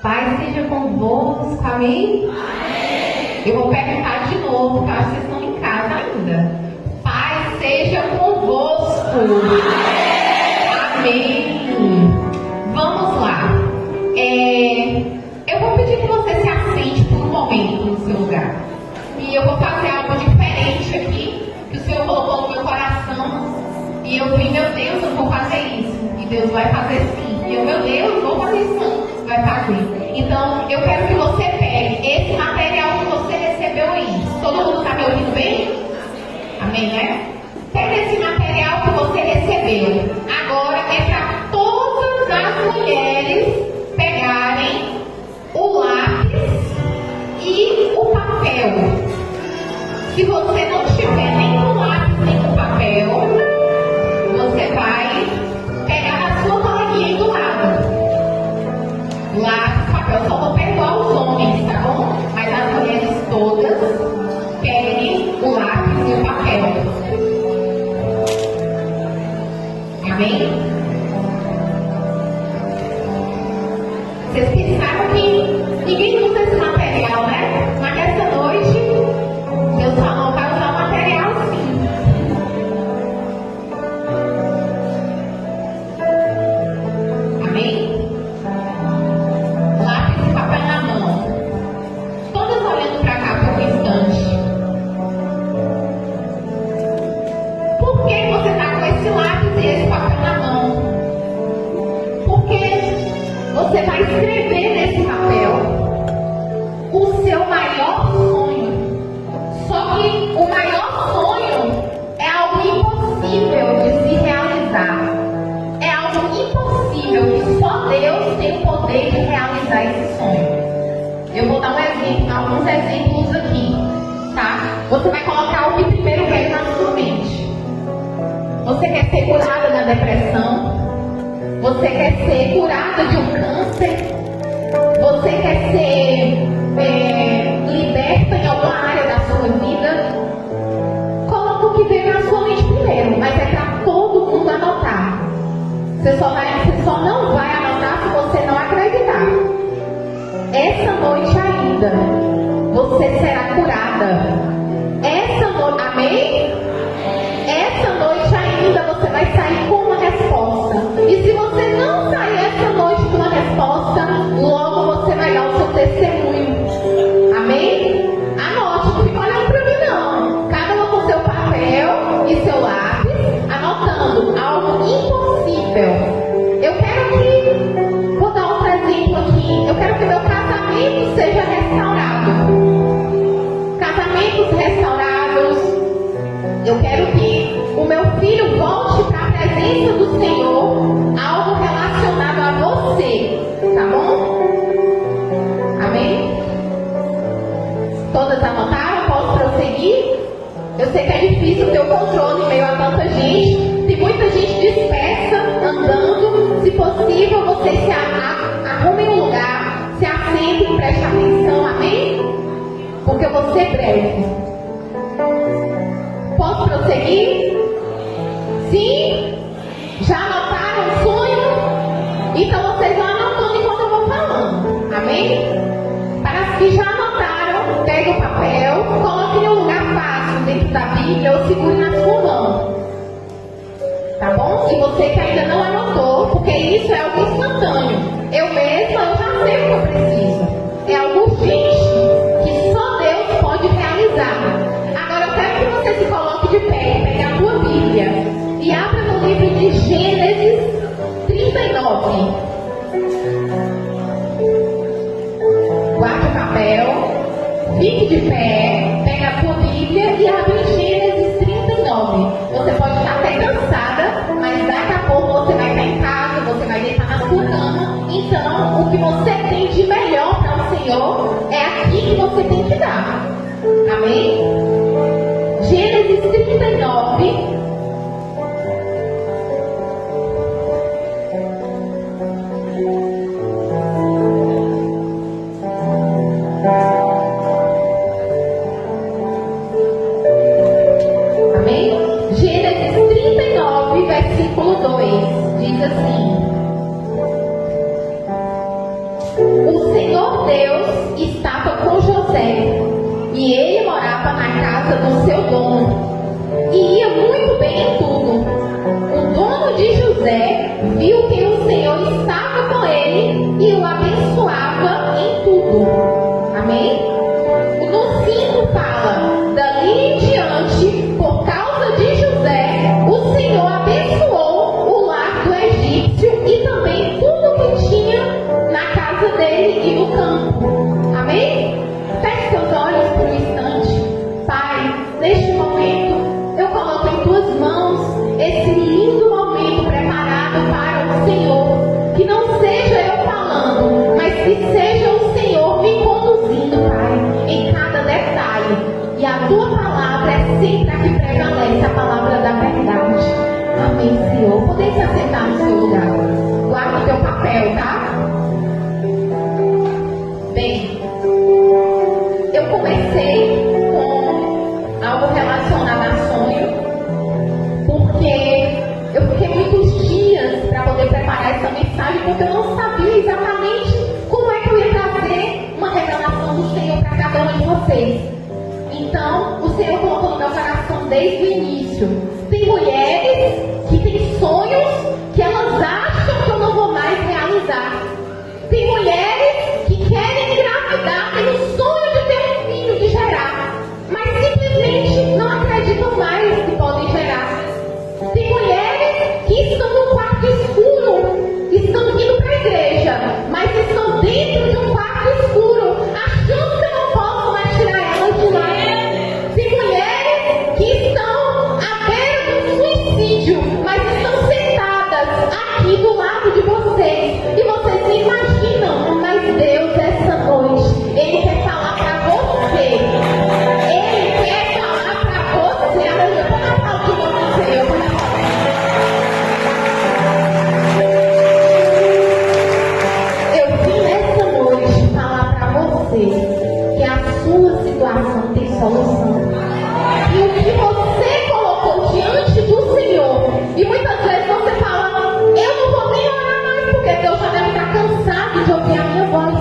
Paz seja convosco, amém? Eu vou perguntar de novo, porque eu acho que vocês estão em casa ainda. Paz seja convosco. Amém. Vamos lá. Eu vou pedir que você se assente por um momento no seu lugar. E eu vou fazer algo diferente aqui, que o Senhor colocou no meu coração. E eu vi, meu Deus, eu vou fazer isso. E Deus vai fazer sim. E eu, meu Deus, vou fazer isso não. Vai fazer. Então, eu quero que você pegue esse material que você recebeu aí. Todo mundo está me ouvindo bem? Amém, né? Pega esse material que você recebeu. Agora é para todas as mulheres pegarem o lápis e o papel. Se você não tiver nem o lápis nem o papel, você vai pegar na sua coleguinha do lado. Lápis, papel, só vou perdoar os homens, tá bom? Mas as mulheres todas peguem o lápis e o papel. Amém? Vocês pensaram que ninguém usa esse material, né? Mas nessa noite, Deus falou para usar o material sim. Amém? Lápis e papel na mão. Todas olhando para cá por um instante. Por que você está com esse lápis e esse papel na mão? Porque você vai escrever nesse papel o seu maior sonho. Só que o maior sonho é algo impossível de se realizar. É algo impossível que só Deus tem o poder de realizar esse sonho. Eu vou dar um exemplo, alguns exemplos aqui, tá? Você vai colocar o que primeiro veio na sua mente. Você quer ser curada da depressão? Você quer ser curada de um câncer? Você quer ser liberta em alguma área da sua vida? Coloca o que veio na sua mente primeiro, mas é para todo mundo anotar. Você só não vai anotar se você não acreditar. Essa noite ainda, você será curada. Essa noite, amém? Essa noite ainda você vai sair com uma resposta. E se você não sair essa noite com uma resposta, logo você vai dar o seu testemunho. Amém? Anote, não fica olhando para mim não. Cada um com seu papel e seu lápis, anotando algo impossível. Eu quero que, vou dar outro exemplo aqui, eu quero que meu casamento seja restaurado. Casamentos restaurados. Eu quero que o meu filho volte para a presença do Senhor, algo relacionado a você, tá bom? Amém? Todas anotaram? Posso prosseguir? Eu sei que é difícil ter o controle em meio a tanta gente. Tem muita gente dispersa, andando. Se possível, vocês se arrumem um lugar, se assentem e prestem atenção, amém? Porque eu vou ser breve. Posso prosseguir? Sim? Já anotaram o sonho? Então vocês vão anotando enquanto eu vou falando. Amém? Para os que já anotaram, pegue o papel, coloque em um lugar fácil dentro da Bíblia ou segure na sua mão. Tá bom? E você que ainda não anotou, porque isso é algo instantâneo. Eu mesma, eu já sei o que eu preciso. É algo urgente, que só Deus pode realizar. Agora eu quero que você se coloque de pé, pegue a tua Bíblia e abra no livro de Gênesis 39. Guarde o papel, fique de pé, pegue a tua Bíblia e abre em Gênesis 39. Você pode estar até cansada, mas daqui a pouco você vai estar em casa, você vai deitar na sua cama. Então, o que você tem de melhor para o Senhor é aqui que você tem que dar. Amém? Gênesis 39. Amém? Gênesis 39, versículo 2. Diz assim: O Senhor Deus estava com José e ele morava na casa do seu dono e ia muito bem em tudo. O dono de José viu que o Senhor estava com ele e o abençoava em tudo. Amém? No 5 fala: dali em diante, por causa de José, o Senhor abençoou o lar do egípcio e também tudo que tinha na casa dele e no campo. Amém? Feche seus olhos por um instante. Pai, neste momento, eu coloco em tuas mãos esse lindo momento preparado para o Senhor. Que não seja eu falando, mas que seja o Senhor me conduzindo, Pai, em cada detalhe. E a tua palavra é sempre a que prevalece, a palavra da verdade. Amém, Senhor. Podem se assentar no seu lugar. Guarda o teu papel, tá? Bem, eu comecei com algo relacionado a sonho, porque eu fiquei muitos dias para poder preparar essa mensagem, porque eu não sabia exatamente como é que eu ia trazer uma revelação do Senhor para cada um de vocês. Então, o Senhor colocou no meu coração desde o início. Tem mulheres que têm sonhos que elas acham que eu não vou mais realizar. Tem mulheres que querem engravidar, têm o sonho de ter um filho, de gerar, mas simplesmente não acreditam mais que podem gerar. Tem mulheres que estão no quarto escuro, estão indo para a igreja, mas estão dentro de um quarto escuro, achando que eu não posso mais tirar elas de lá. Tem mulheres que estão à beira do suicídio, mas estão sentadas aqui do lado de vocês. E vocês nem imaginam, mas Deus, essa noite, Ele quer falar para você. Ele quer falar para você. Aleluia. Põe a palma de você, Senhor. Eu vim nessa noite falar para você que a sua situação tem solução. E o que você colocou diante do Senhor, e muitas vezes você fala: eu não vou nem orar mais, porque Deus já deve estar cansado de ouvir a minha voz.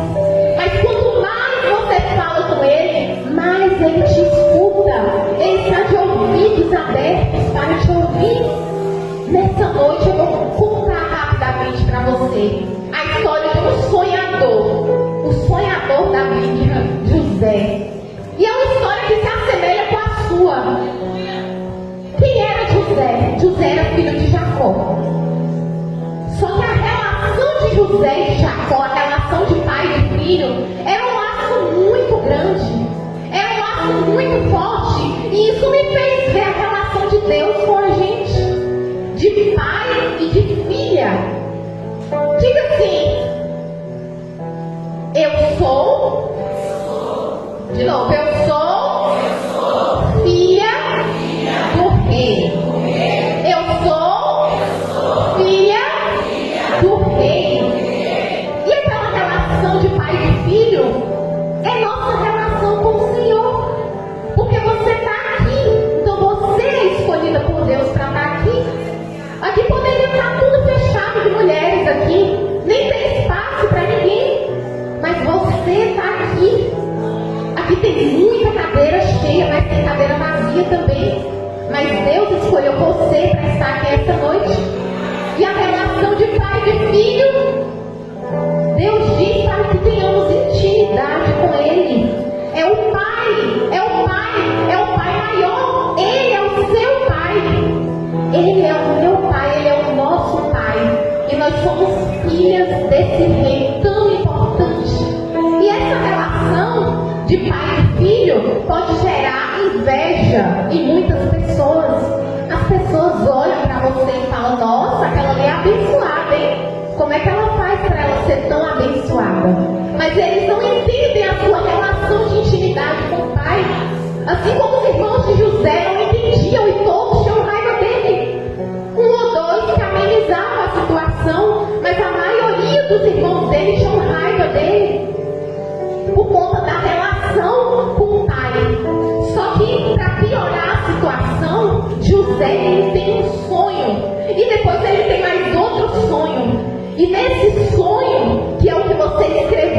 Mas quanto mais você fala com Ele, mais Ele te escuta. Ele está de ouvidos abertos para te ouvir. Nessa noite eu vou contar rapidamente para você a história de um sonhador, o sonhador da Bíblia, José. E é uma história que se assemelha com a sua. Quem era José? José era filho de Jacó. Só que a relação de José e de Jacó, a relação de pai e de filho, era um laço muito grande. Era um laço muito forte. E isso me fez ver a relação de Deus com a gente. De pai e de filha. Diga assim: eu sou. De novo, eu sou filha do rei. Eu sou filha do rei. E aquela relação de pai e filho é nossa relação com o Senhor. Porque você está aqui. Então você é escolhida por Deus para estar aqui. Aqui poderia estar tudo fechado de mulheres aqui. Nem tem espaço para ninguém. Mas você está aqui. Aqui tem muita cadeira cheia, mas tem cadeira vazia também. Mas Deus escolheu você para estar aqui esta noite. E a relação de pai e de filho, Deus diz para que tenhamos intimidade com Ele. É o Pai, é o Pai, é o Pai maior. Ele é o seu Pai. Ele é o meu Pai, Ele é o nosso Pai. E nós somos filhas desse Rei tão importante. E essa relação de pai e filho pode gerar inveja em muitas pessoas. As pessoas olham para você e falam: nossa, aquela ali é abençoada, hein? Como é que ela faz para ela ser tão abençoada? Mas eles não entendem a sua relação de intimidade com o pai. Assim como os irmãos de José não entendiam e todos tinham raiva dele. Um ou dois que amenizavam a situação, mas a maioria dos irmãos dele tinham raiva dele por conta da relação com o pai. Só que para piorar a situação, José ele tem um sonho e depois ele tem mais outro sonho. E nesse sonho, que é o que você escreveu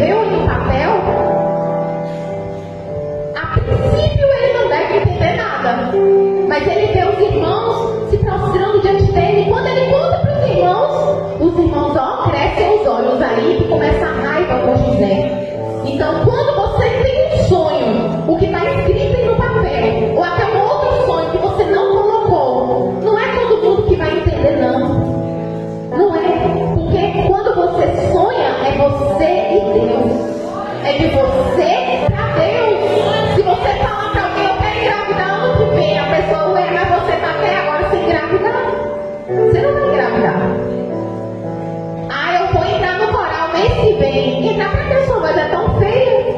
quem está para ter sua voz é tão feia.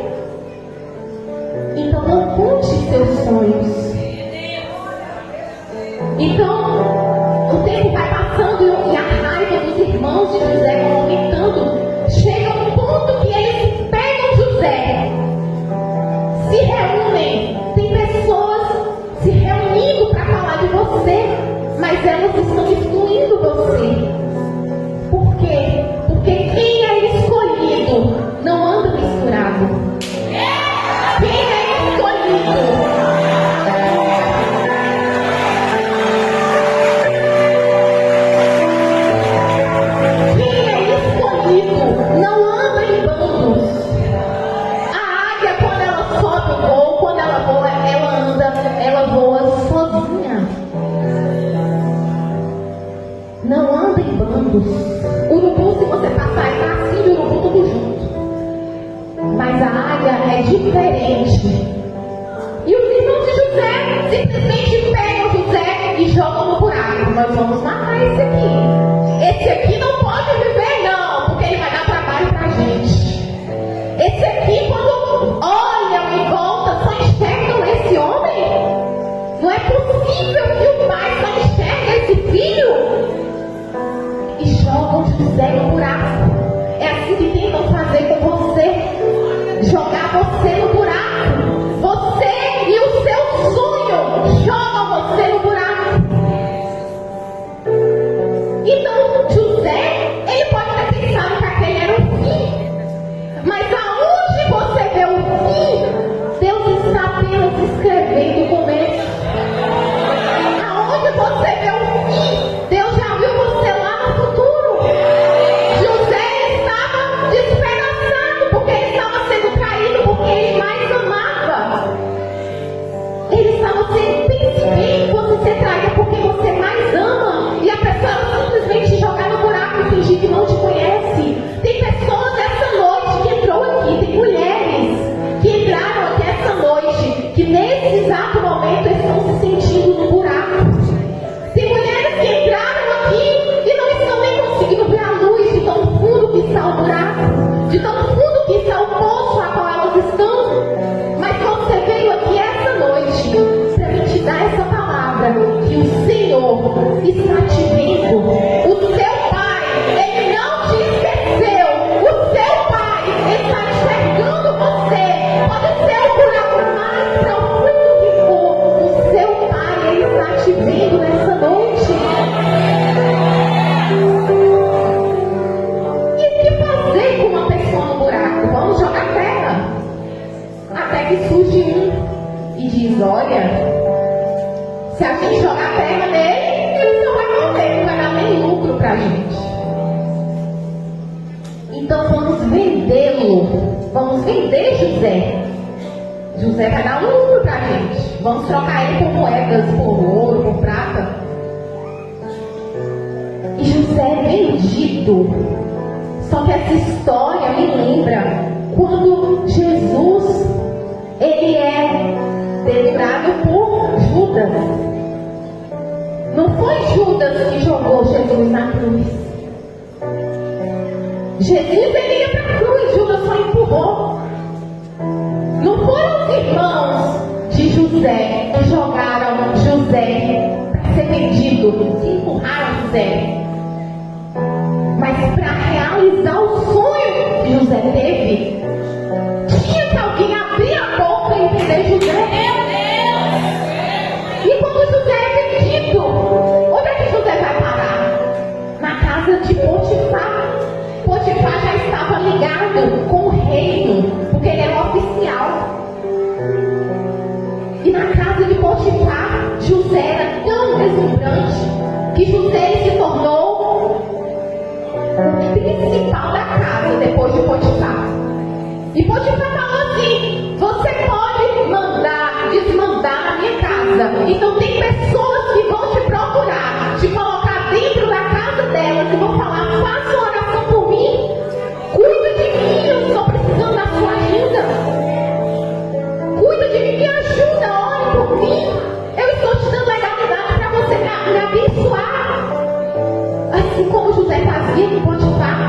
Então não conte seus sonhos. Então o tempo vai passando e a raiva dos irmãos de José vai aumentando. Chega um ponto que eles pegam José, se reúnem. Tem pessoas se reunindo para falar de você, mas elas estão excluindo você. Por quê? Porque quem é escolhido não anda misturado. Quem é escolhido não anda em bandos. A águia, quando ela sobe o voo, quando ela voa, ela voa sozinha. Não anda em bandos. Urubu, se você passar, está assim de urubu tudo junto. Mas a águia é diferente. E os irmãos de José simplesmente pegam José e jogam no buraco. Nós vamos matar esse aqui. Esse aqui não pode viver, não, porque ele vai dar trabalho pra gente. Esse aqui, quando olham em volta, só enxergam esse homem. Não é possível que o pai só enxergue esse filho. E jogam José no buraco. É assim que tentam fazer com você. Jogar você no buraco. Você e o seu sonho jogam você no buraco. Então José, ele pode ter pensado que aquele era o fim. Mas aonde você vê o fim, Deus está apenas escrevendo o começo. Aonde você vê o fim, Deus já viu você lá no futuro. José estava despedaçado porque ele estava sendo traído, porque ele mais amava. Ele estava sendo, pense bem, você ser traído porque você mais ama. E a pessoa simplesmente jogar no buraco e fingir que não te conhece. Tem pessoas essa noite que entrou aqui, tem mulheres que entraram aqui essa noite, que nesse exato momento estão se sentindo no buraco. Tem mulheres que entraram aqui e não estão nem conseguindo ver a luz de tão fundo que está o buraco, de tão fundo que está o poço a qual elas estão. Mas você veio aqui essa noite para me te dar essa palavra, que o Senhor está te vendo. O seu Pai, Ele não te esqueceu. O seu Pai está enxergando você. Pode ser o buraco mais profundo que for. O seu Pai, Ele está te vendo nessa noite. E o que fazer com uma pessoa no buraco? Vamos jogar terra. Até que surge um e diz: olha, se a gente jogar terra nele, ele só vai morrer, não vai dar nem lucro pra gente. Então vamos vendê-lo. Vamos vender José. José vai dar um lucro pra gente. Vamos trocar ele por moedas, por ouro, por prata. E José é vendido. Só que essa história me lembra quando Jesus, ele é dedurado por Judas. Não foi Judas que jogou Jesus na cruz. Jesus, ele ia para a cruz, Judas só empurrou. Não foram os irmãos de José que jogaram José para ser vendido, que empurraram José. Mas para realizar o sonho que José teve, tinha que alguém abrir a boca e vender José. E quando José é vendido, onde é que José vai parar? Na casa de Potifar. Potifar já estava ligado com o reino, porque ele era oficial. E na casa de Potifar, José era tão deslumbrante que José se tornou o principal da casa depois de Potifar. E Potifar falou assim: você pode mandar, desmandar na minha casa. Então tem pessoas que vão te procurar, te colocar dentro da casa delas e vão falar: faça uma oração por mim, cuida de mim, eu estou precisando da sua ajuda. Cuida de mim, me ajuda, ore por mim. Eu estou te dando legalidade para você me abençoar. Assim como José fazia com Potifar.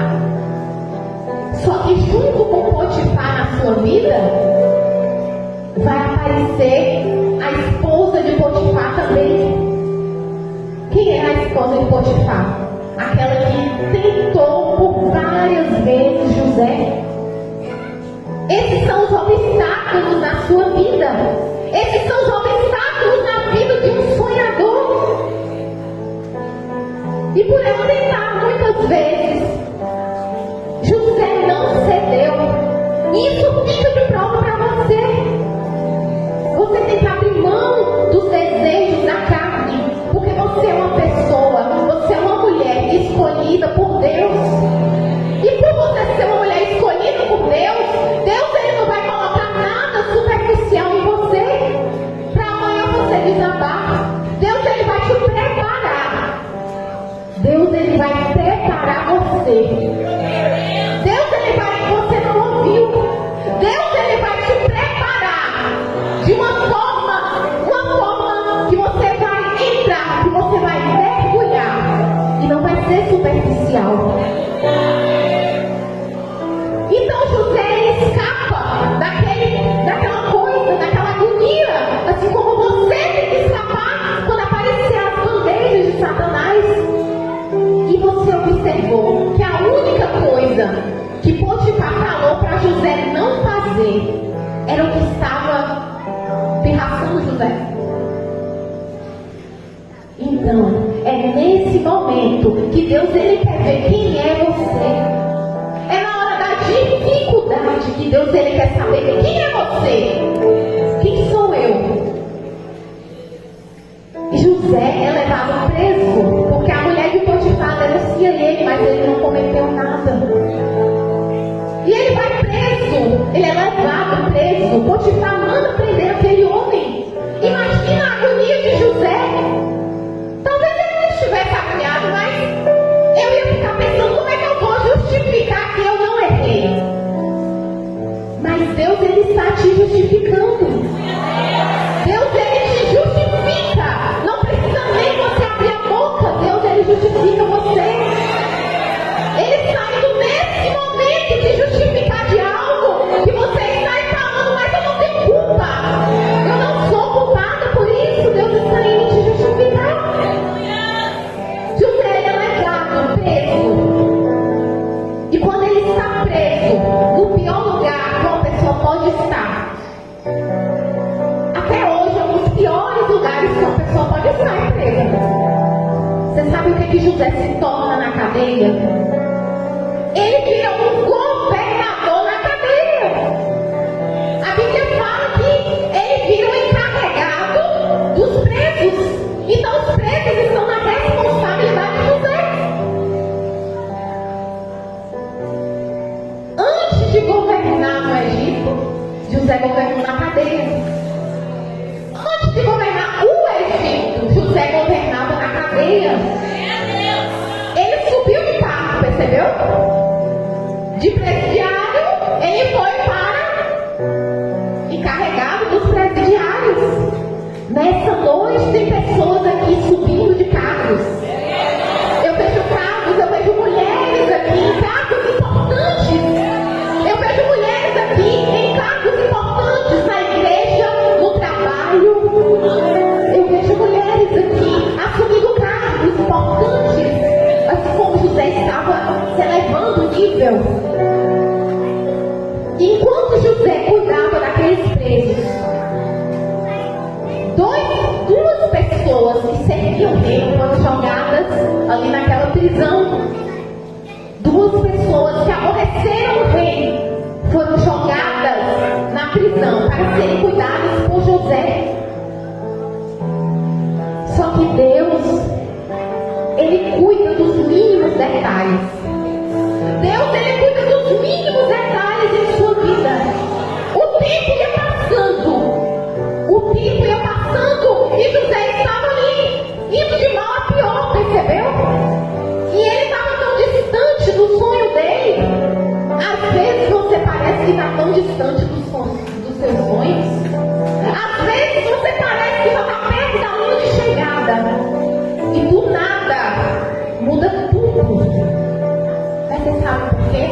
Só que junto junto com Potifar na sua vida, vai aparecer a esposa de Potifar também. Quem é a esposa de Potifar? Aquela que tentou por várias vezes José. Esses são os obstáculos na sua vida. Esses são os obstáculos na vida de um sonhador. E por ela tentar muitas vezes, José não cedeu. Isso fica de prova para você. Você tem que abrir mão dos desejos da carne, porque você é uma pessoa, você é uma mulher escolhida por Deus. E por você ser uma mulher escolhida por Deus, Deus ele não vai colocar nada superficial em você para amanhã você desabar. Deus ele vai te preparar. Deus ele vai preparar você. Deus ele vai, você não ouviu. Deus ele vai te preparar de uma forma que você vai entrar, que você vai mergulhar e não vai ser superficial. Então José ele escapa daquela coisa, daquela agonia, assim como você tem que escapar quando aparecer as bandejas de Satanás. E você observou que a única coisa que Potifar falou para José não fazer era o que estava pirraçando José. Então, é nesse momento que Deus ele quer ver quem é você. É na hora da dificuldade que Deus ele quer saber quem é você. Quem sou eu? E José é levado preso, porque a mulher de Potifar denuncia ele, mas ele não cometeu nada. E ele vai preso, ele é levado preso. Potifar manda prender aquele homem. Imagina a agonia de José. Talvez ele não estivesse agoniado, mas eu ia ficar pensando como é que eu vou justificar que eu não errei. Mas Deus ele está te justificando. Deus ele te justifica. Não precisa nem você abrir a boca. Deus ele justifica você. Ele está indo nesse momento te justificar de algo que você está aí falando, mas eu não tenho culpa. Eu não sou culpada por isso. Deus está indo te justificar. José é levado preso. E quando ele está preso, no pior lugar que uma pessoa pode estar, até hoje é um dos piores lugares que uma pessoa pode estar presa. Você sabe o que José se torna na cadeia? Ele vira um governador na cadeia. A Bíblia fala que ele vira um encarregado dos presos. Então os presos estão na responsabilidade de José. Antes de governar no Egito, José governou na cadeia. Antes de governar o Egito, José governava na cadeia. Ele subiu de cargo, percebeu? De presidiário, ele foi para encarregado dos presidiários. Nessa noite tem pessoas aqui subindo de cargos. Eu vejo cargos, eu vejo mulheres aqui em cargos importantes. Eu vejo mulheres aqui em cargos importantes na igreja, no trabalho. Eu vejo mulheres aqui assumindo cargos importantes, assim como José estava se elevando o nível. Enquanto José cuidava daqueles presos, duas pessoas que serviam o rei foram jogadas ali naquela prisão. Duas pessoas que aborreceram o rei foram jogadas na prisão para serem cuidadas por José. Só que Deus, ele cuida dos mínimos detalhes. Deus, ele cuida dos mínimos detalhes em sua vida. O tempo ia passando. E José estava ali, indo de mal a pior, percebeu? E ele estava tão distante do sonho dele. Às vezes você parece que está tão distante dos seus sonhos. Às vezes você parece que já está perto da linha de chegada. E do nada muda tudo. Mas você sabe por quê?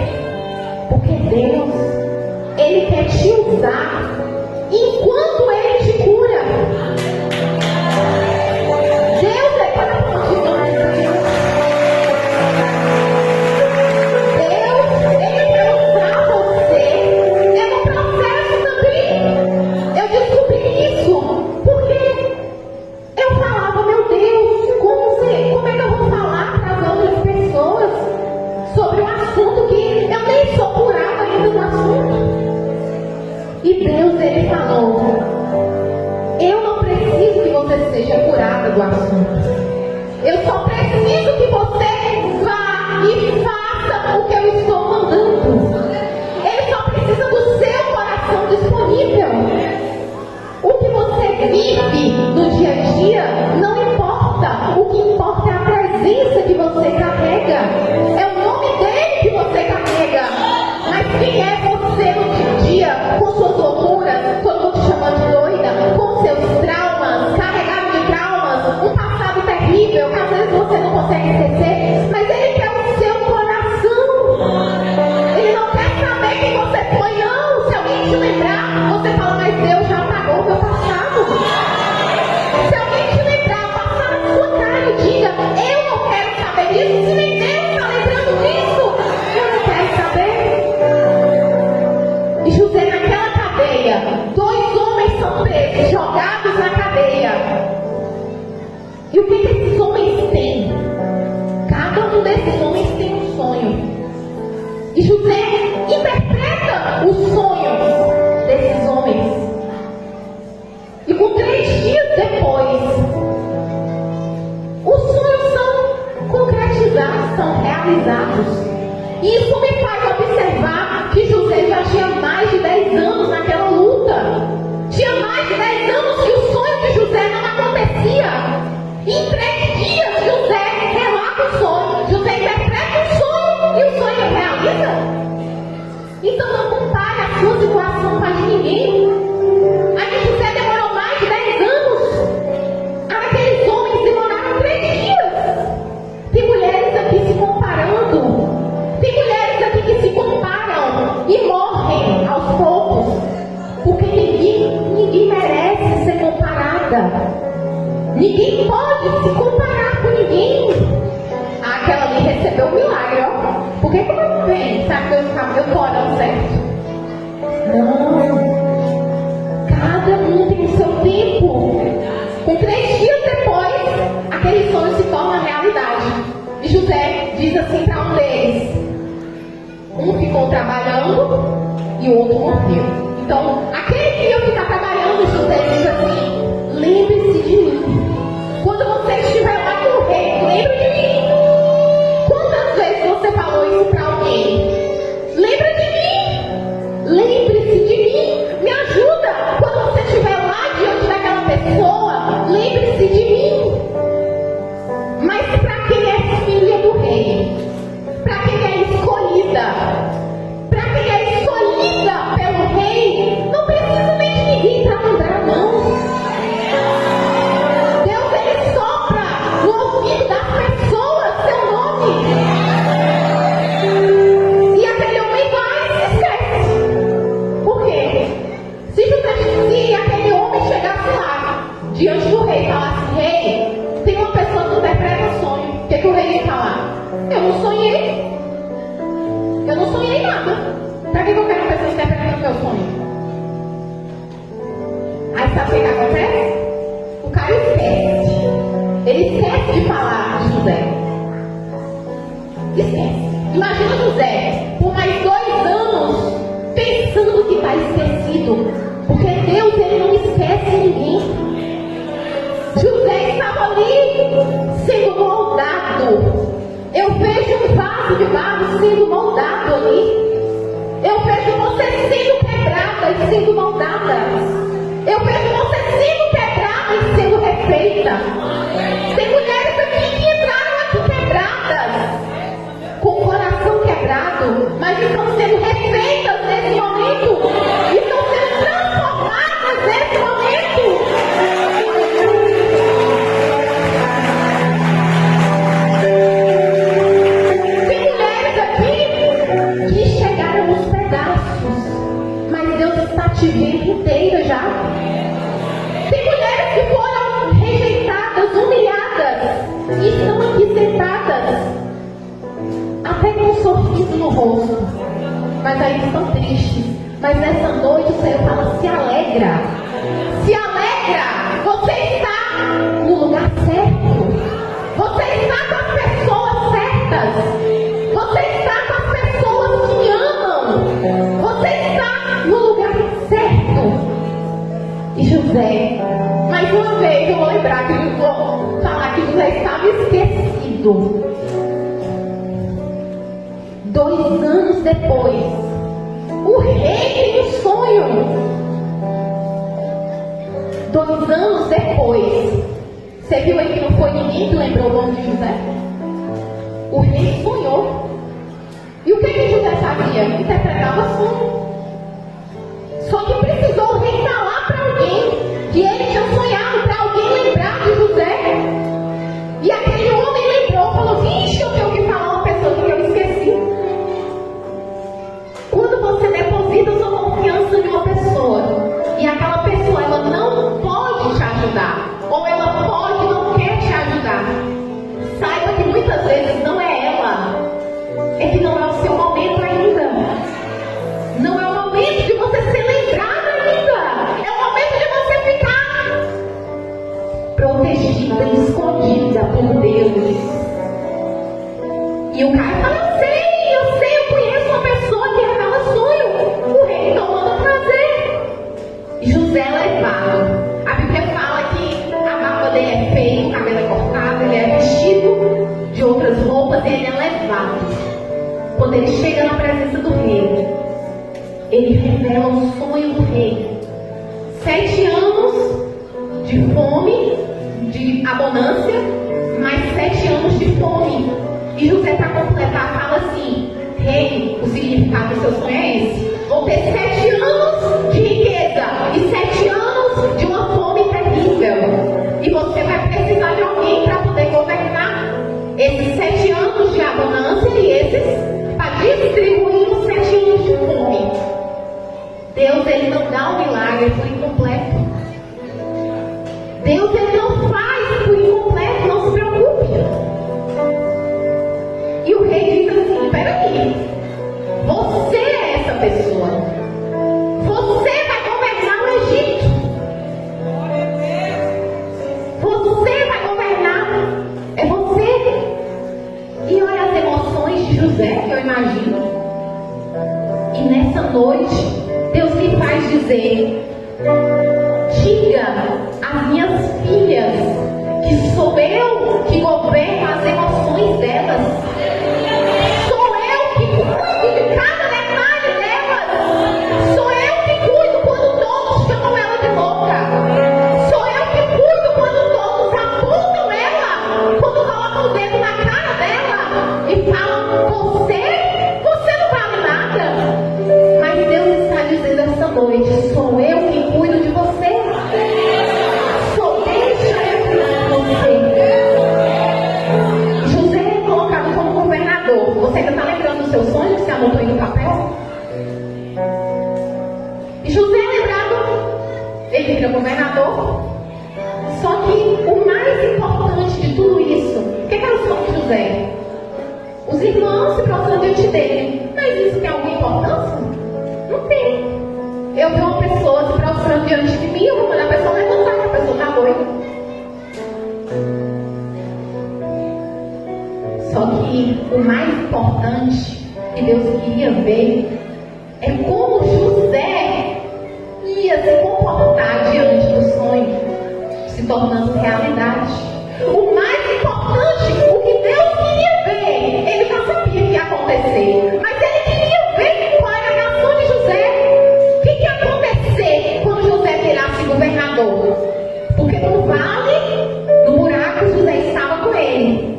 Porque Deus, Ele quer te usar enquanto Ele te cura. Deus é para onde nós vamos. Deus, Ele quer usar você. É um processo também. Eu descobri isso porque eu falava, meu Deus, como é que eu vou falar para as outras pessoas sobre um assunto que eu nem sou curada ainda do assunto? E Deus, Ele falou, eu não preciso que você seja curada do assunto. Eu só preciso que você vá e faça o que eu estou mandando. Ele só precisa do seu coração disponível. O que você vive no dia a dia não importa. O que importa é a presença que você carrega. É o nome dele que você carrega. Mas quem é você no dia a dia, com suas loucuras, todo mundo te chamando de doida, com seus traumas, carregado de traumas, um passado terrível que às vezes você não consegue esquecer, mas ele quer o seu coração. Ele não quer saber quem você foi, não. Se alguém te lembrar, você fala, mas Deus já apagou o meu passado. Se alguém te lembrar, passar na sua cara e diga, eu não quero saber disso, se nem Deus está lembrando disso, eu não quero saber. E José naquela cadeia, 2 homens são presos, jogados na cadeia. E o que esses homens têm? Cada um desses homens tem um sonho. E José interpreta o sonho desses homens. E com 3 dias depois, os sonhos são concretizados, são realizados. E isso me faz observar que José já tinha mais de 10 anos naquela luta. Tinha mais de 10 anos que o sonho de José não acontecia. Em 3 dias, José relata o sonho. José interpreta o sonho e o sonho realiza. Então não compare a sua situação com a de ninguém. A de José demorou mais de 10 anos. Aqueles homens demoraram 3 dias. Tem mulheres aqui se comparando. Tem mulheres aqui que se comparam e morrem aos poucos. Porque ninguém merece ser comparada. Ninguém pode se comparar com ninguém. Aquela ali recebeu um milagre, ó. Por que eu não venho? Sabe que eu tô orando certo? Não. Cada um tem o seu tempo. Com 3 dias depois, aquele sonho se torna realidade. E José diz assim para um deles. Um ficou trabalhando e o outro morreu. Então, aquele que ia ficar trabalhando, José diz assim, lembre-se de mim. Quando você estiver lá com o rei, lembre de mim. Quantas vezes você falou isso para alguém? Lembra de mim. Lembre-se de mim. Me ajuda. Quando você estiver lá diante daquela pessoa, lembre-se de mim. Mas para quem é filha do rei, para quem é escolhida, para quem é escolhida pelo rei, não precisa nem de ninguém para lembrar, não. Deus, Ele sopra no ouvido das pessoas seu nome. E aquele homem vai e se esquece. Por quê? Se aquele homem chegasse lá, diante do rei, e falasse, rei, tem uma pessoa que interpreta sonho. O que o rei ia falar? Eu não sonhei. Eu não sonhei nada. Para que eu quero uma pessoa interpretando meu sonho? Aí sabe o que acontece? O cara esquece. Ele esquece de falar de José. Esquece. Imagina José por mais 2 anos pensando que está esquecido. Porque Deus, Ele não esquece ninguém. José estava ali sendo moldado. Eu vejo um vaso de barro sendo moldado ali. Eu vejo você sendo quebrada e sendo moldada. Eu vejo você sendo quebrada e sendo refeita. Tem mulheres aqui que entraram aqui quebradas, com o coração quebrado, mas estão sendo refeitas nesse momento. Estão sendo transformadas nesse momento. Tem mulheres aqui que chegaram no de vida inteira já. Tem mulheres que foram rejeitadas, humilhadas e estão aqui sentadas, até com um sorriso no rosto, mas aí estão tristes. Mas nessa noite o Senhor fala: se alegra, se alegra, você está no lugar certo, você está com as pessoas certas, você está com as pessoas que amam, você está no lugar certo. E José, mais uma vez eu vou lembrar que eu vou falar que José estava esquecido. 2 anos depois, o rei tem um sonho. 2 anos depois, você viu aí que não foi ninguém que lembrou o nome de José? O rei sonhou. E o que José sabia? Interpretava sonho. Só que precisou o rei falar para alguém que ele tinha sonhado, para alguém lembrar de José. E aquele homem lembrou, falou: vixe, eu tenho que falar uma pessoa que eu esqueci. Quando você deposita sua confiança em uma pessoa e aquela pessoa ela não pode te ajudar, ou ela pode não quer te ajudar, saiba que muitas vezes não é ela, é que não é o seu momento ainda. Não é o momento de você ser lembrado ainda. É o momento de você ficar protegida, escondida por Deus. E o cara fala: eu conheço uma pessoa que revela sonho. O rei então manda trazer. José é levado. A Bíblia fala que a barba dele é feia, o cabelo é cortado, ele é vestido de outras roupas e ele é levado. Quando ele chega na presença do rei, ele revela o sonho do rei. 7 anos de fome, de abundância, mais 7 anos de fome. E José, para completar, fala assim: rei, o significado do seu sonho é esse. Vou ter 7 anos de riqueza e 7 anos de uma fome terrível. E você vai precisar de alguém para poder governar esses 7 anos de abundância e esses para distribuir os 7 anos de fome. Deus, ele não dá um milagre por incompleto. Deus, ele não faz por incompleto, não se preocupe. E o rei diz assim: peraí, você é essa pessoa. Você vai governar o Egito. Você vai governar. É você. E olha as emoções de José, que eu imagino. E nessa noite, Deus me faz dizer: diga às minhas filhas que sou eu que governo as emoções delas. Sou eu que cuido de cada detalhe delas. Sou eu que cuido quando todos chamam ela de louca. Sou eu que cuido quando todos apontam ela, quando colocam o dedo na cara dela e falam: você não vale nada. Mas Deus está dizendo essa noite: sou eu que cuido de você. Deixa eu cuidar de você. José é colocado como governador. Você ainda está lembrando do seu sonho que você anotou aí no papel? E José é lembrado, ele vira governador. Só que o mais importante de tudo isso, o que era o sonho de José? Os irmãos se prostram diante dele. Mas isso tem alguma importância? Não tem. Eu vi uma pessoa se prostrando diante de mim, eu vou mandar a pessoa levantar, que a pessoa está doida. Só que o mais importante que Deus queria ver é como José ia se comportar diante do sonho, se tornando realidade. O mais importante, o que Deus queria ver, ele já sabia que ia acontecer, mas ele queria ver qual era a reação de José. O que ia acontecer quando José virasse governador? Porque no vale, no buraco, José estava com ele.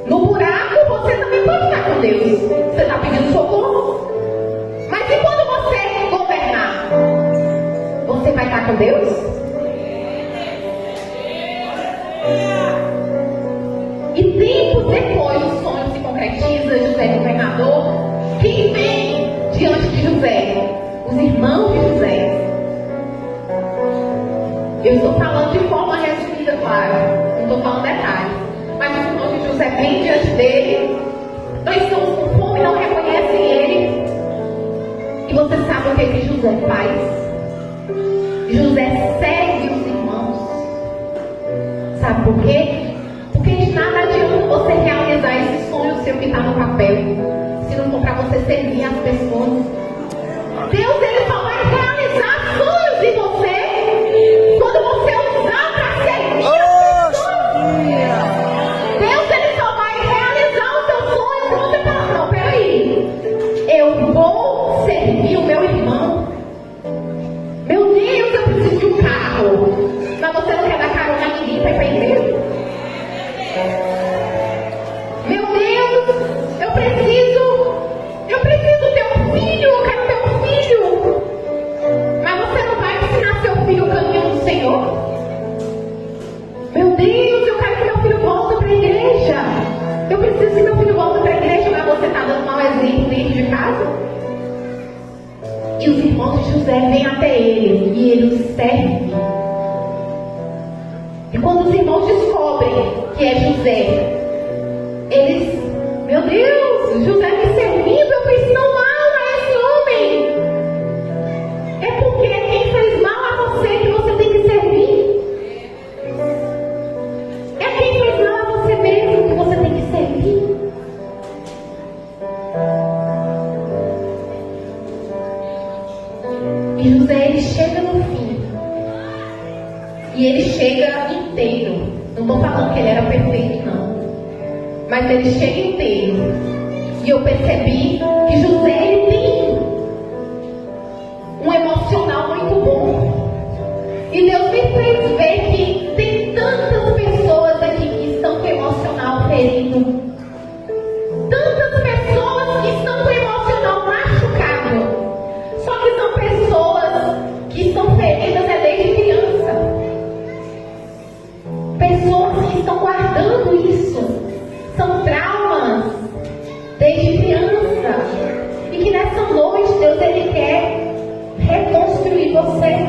No buraco, você também pode estar com Deus. Você está pedindo socorro. Mas e quando você governar? Você vai estar com Deus? E tempos depois o sonho se concretiza, José é governador. Quem vem diante de José? Os irmãos de José. claro, não estou falando detalhes. Mas os irmãos de José vêm diante dele, dois estão com fome, não reconhecem ele. E você sabe o que José faz? José segue os irmãos. Sabe por quê? Porque de nada adianta você realizar esse sonho seu que está no papel, se não for para você servir as pessoas. Deus, ele só vai realizar sonhos em você quando você usar para servir as pessoas. Deus, ele só vai realizar o seu sonho quando você falar, não, peraí, eu vou servir o meu irmão. Meu Deus, eu preciso de um carro. Mas você não quer dar carona a ninguém para ir para a igreja? Meu Deus, eu preciso ter um filho, eu quero ter um filho. Mas você não vai ensinar seu filho o caminho do Senhor? Meu Deus, eu quero que meu filho volte para a igreja. Eu preciso que meu filho volte para a igreja, mas você está dando mau exemplo dentro de casa? E os irmãos de José vêm até ele e ele os serve. E quando os irmãos descobrem que é José, eles, meu Deus, José me servindo, eu fiz tão mal a esse homem. É porque quem fez mal a você que você tem que servir. É quem fez mal a você mesmo que você tem que servir. E José, ele chega no fim. E ele chega inteiro. Não estou falando que ele era perfeito, não. Mas ele chega inteiro. E eu percebi que José, ele tem um emocional muito bom. E Deus me fez ver que tem tantas pessoas aqui que estão com o emocional ferido. Tantas pessoas que estão com o emocional machucado. Só que são pessoas que estão feridas desde criança. Pessoas que estão guardando isso. São traumas desde criança. E que nessa noite Deus, ele quer reconstruir você.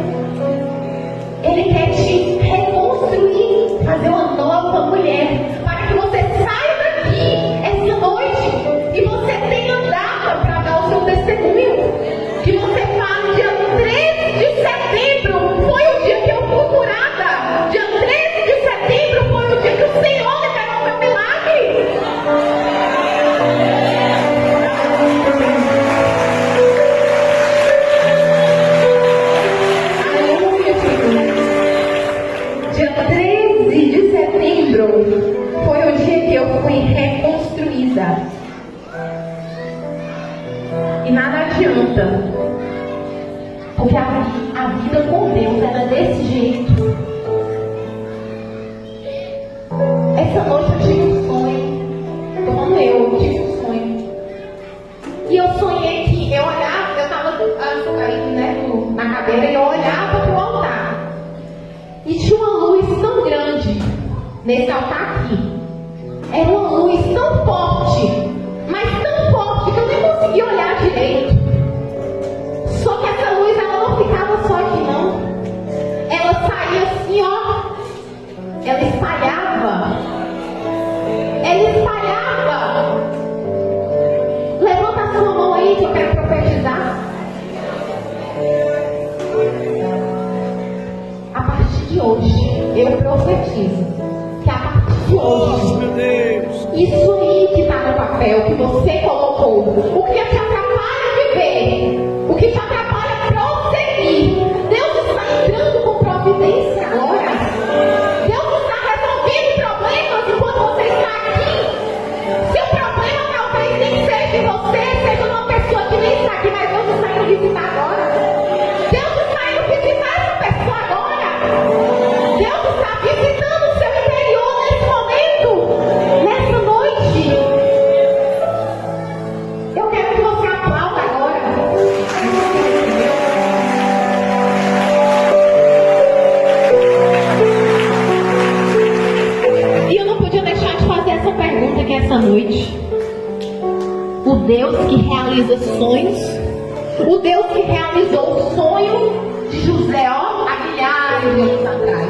Ele quer te reconstruir, fazer uma nova mulher, para que você saia daqui essa noite e você tenha data para dar o seu testemunho. Que você fale, dia 13 de setembro foi o dia que eu fui curada. Dia 13 de setembro foi o dia que o Senhor liberou meu milagre. Aleluia, dia 13 de setembro foi o dia que eu fui reconstruída. E nada adianta, porque a vida com Deus era desse jeito. Essa noite eu tive um sonho. Como eu tive um sonho. E eu sonhei que eu olhava, eu estava aí, na cadeira, e eu olhava para o altar. E tinha uma luz tão grande nesse altar aqui. Era uma luz tão forte, mas tão forte que eu nem conseguia olhar direito. Só que essa luz, ela não ficava só aqui, não. Ela saía assim, ó. Ela espalhava. Ela espalhava. Levanta a sua mão aí que eu quero profetizar. A partir de hoje, eu profetizo que a partir de hoje, isso aí que está no papel, que você colocou, o que te atrapalha de ver, o que te atrapalha prosseguir, Deus está entrando com providência agora. Deus está resolvendo problemas enquanto você está aqui. Se o problema talvez nem seja de você, seja uma pessoa que nem está aqui, mas Deus está indo visitar agora. Deus está indo visitar essa pessoa agora. Deus está visitando o seu interior nesse momento, nessa noite. Eu quero que você aplauda agora. E eu não podia deixar de fazer essa pergunta aqui essa noite. O Deus que realiza sonhos, o Deus que realizou o sonho de José, ó, há milhares de anos atrás.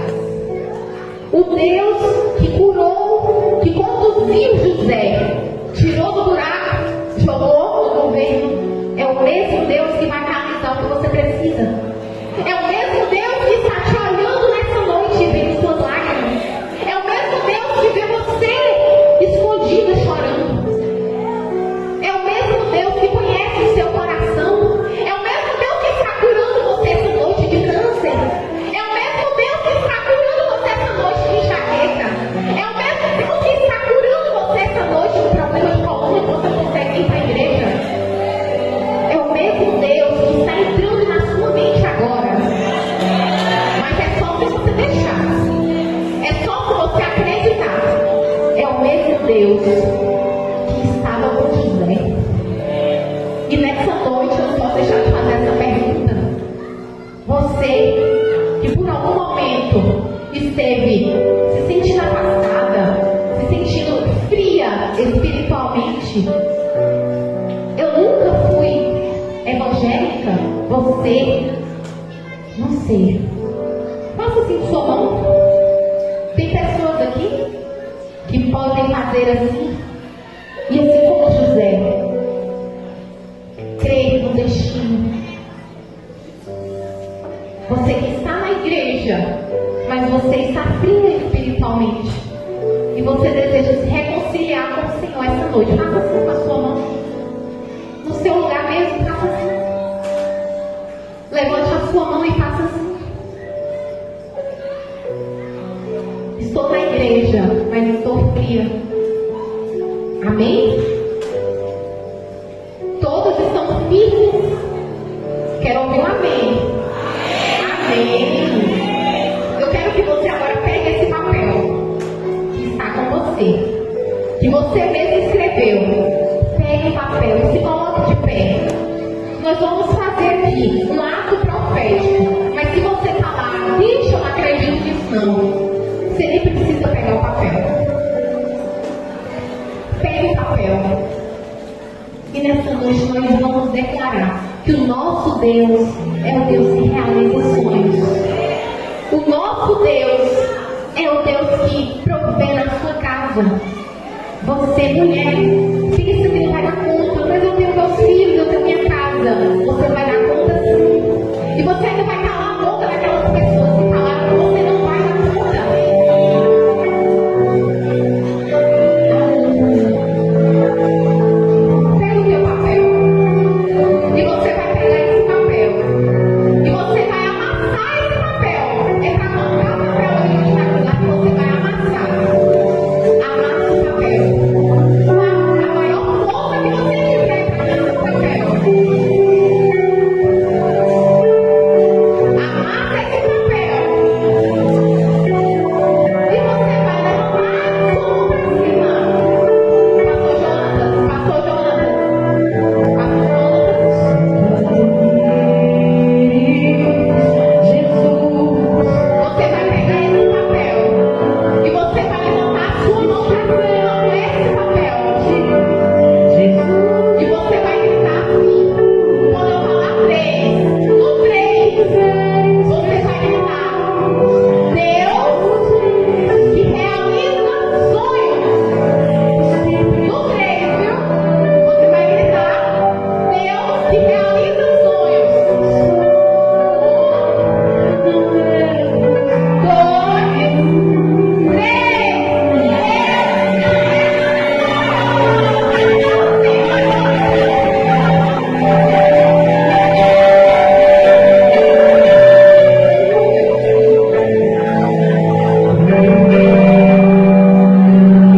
O Deus que curou, que conduziu José, tirou do buraco, jogou no governo, é o mesmo Deus que vai realizar o que você precisa. É o mesmo Deus que está te olhando nessa noite e vendo suas lágrimas. É o mesmo Deus que vê você escondida chorando. É o mesmo Deus que conhece o seu coração. É o mesmo Deus que está curando você essa noite de câncer. É o mesmo Deus que está curando você essa noite de enxaqueca. É o mesmo Deus que está curando você essa noite de problema de coluna que você consegue ir para a igreja. É o mesmo Deus que está entrando na sua mente agora. Mas é só se você deixar. É só se você acreditar. É o mesmo Deus que estava com José. E nessa noite eu não posso deixar de fazer essa pergunta. Você que por algum momento esteve se sentindo afastada, se sentindo fria espiritualmente. Eu nunca fui evangélica. Você, não sei. Faça assim com sua mão. Tem pessoas aqui que podem fazer assim. E assim como José, crer no destino. Você que está na igreja, mas você está fria espiritualmente. E você deseja se reconciliar com o Senhor essa noite. Faça assim com a sua mão. No seu lugar mesmo, faça assim. Levante a sua mão e faça assim. Estou na igreja, mas estou fria. Amém? Todos estão firmes? Quero ouvir um amém. Amém. Eu quero que você agora pegue esse papel que está com você, que você mesmo escreveu. Pegue o papel e se coloque de pé. Nós vamos fazer aqui um ato profético. Mas se você falar, vixe, eu não acredito nisso não, você nem precisa pegar o papel. Pegue o papel. E nessa noite nós vamos declarar que o nosso Deus é o Deus que realiza sonhos. O nosso Deus é o Deus que provê na sua casa. Você, mulher, pensa que ele vai dar conta, mas eu tenho meus filhos, eu tenho minha casa. Você vai dar